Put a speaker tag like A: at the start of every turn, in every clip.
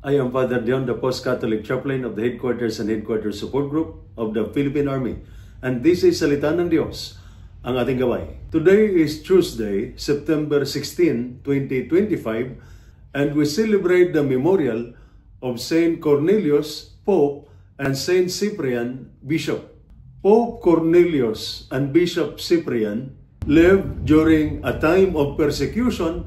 A: I am Father Dion, the Post-Catholic Chaplain of the Headquarters and Headquarters Support Group of the Philippine Army. And this is Salita ng Diyos, ang ating gabay. Today is Tuesday, September 16, 2025, and we celebrate the memorial of Saint Cornelius, Pope, and Saint Cyprian, Bishop. Pope Cornelius and Bishop Cyprian lived during a time of persecution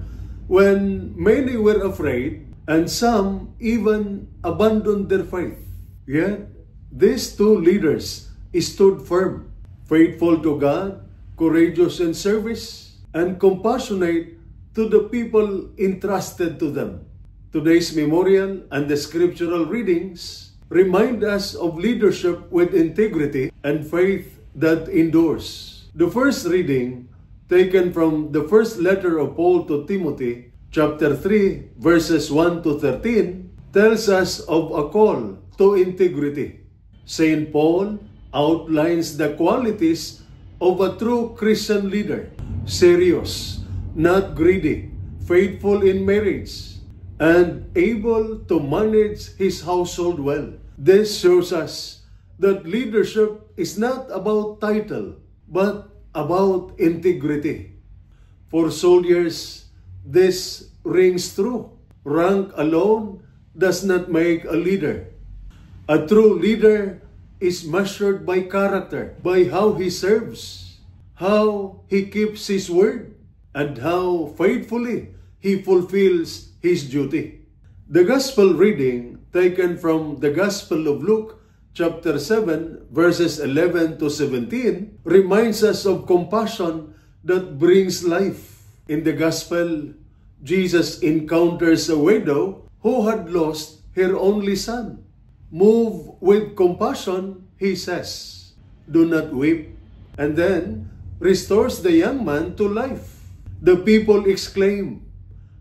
A: when many were afraid and some even abandoned their faith. Yet, these two leaders stood firm, faithful to God, courageous in service, and compassionate to the people entrusted to them. Today's memorial and the scriptural readings remind us of leadership with integrity and faith that endures. The first reading, taken from the first letter of Paul to Timothy, chapter 3, verses 1 to 13, tells us of a call to integrity. Saint Paul outlines the qualities of a true Christian leader: serious, not greedy, faithful in marriage, and able to manage his household well. This shows us that leadership is not about title, but about integrity. For soldiers, this rings true. Rank alone does not make a leader. A true leader is measured by character, by how he serves, how he keeps his word, and how faithfully he fulfills his duty. The Gospel reading, taken from the Gospel of Luke, chapter 7, verses 11 to 17, reminds us of compassion that brings life. In the Gospel, Jesus encounters a widow who had lost her only son. Moved with compassion, he says, "Do not weep," and then restores the young man to life. The people exclaim,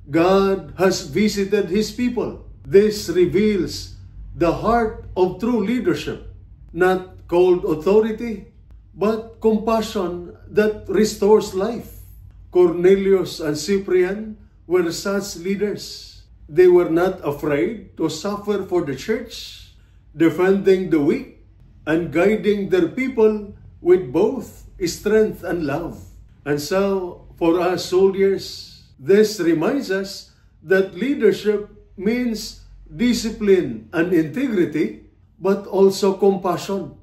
A: "God has visited His people." This reveals the heart of true leadership, not cold authority, but compassion that restores life. Cornelius and Cyprian were such leaders. They were not afraid to suffer for the church, defending the weak and guiding their people with both strength and love. And so, for us soldiers, this reminds us that leadership means discipline and integrity, but also compassion.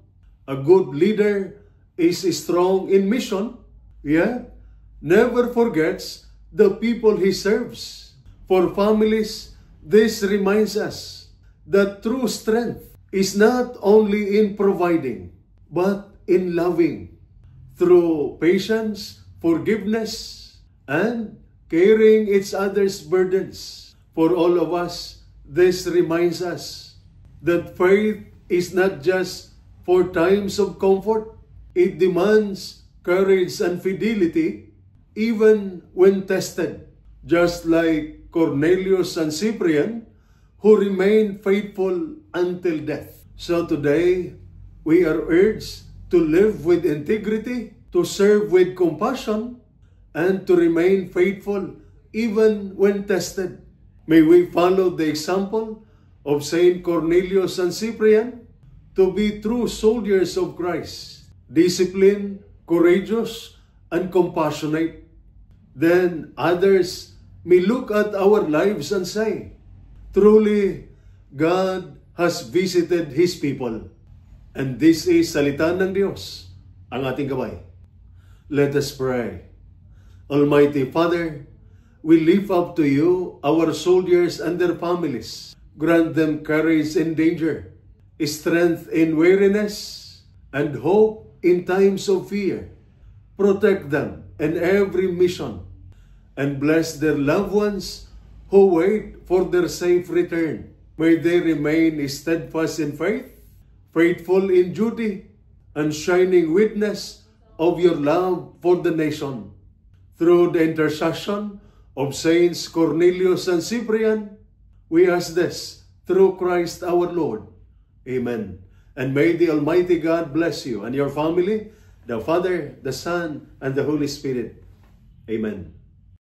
A: A good leader is strong in mission, yet never forgets the people he serves. For families, this reminds us that true strength is not only in providing, but in loving, through patience, forgiveness, and carrying each other's burdens. For all of us, this reminds us that faith is not just for times of comfort. It demands courage and fidelity even when tested, just like Cornelius and Cyprian, who remained faithful until death. So today, we are urged to live with integrity, to serve with compassion, and to remain faithful even when tested. May we follow the example of Saint Cornelius and Cyprian to be true soldiers of Christ, disciplined, courageous, and compassionate. Then others may look at our lives and say, "Truly, God has visited His people." And this is Salita ng Diyos, ang ating gabay. Let us pray. Almighty Father, we lift up to you our soldiers and their families. Grant them courage in danger, strength in weariness, and hope in times of fear. Protect them in every mission, and bless their loved ones who wait for their safe return. May they remain steadfast in faith, faithful in duty, and shining witness of your love for the nation. Through the intercession of Saints Cornelius and Cyprian, we ask this through Christ our Lord. Amen. And may the Almighty God bless you and your family, the Father, the Son, and the Holy Spirit. Amen.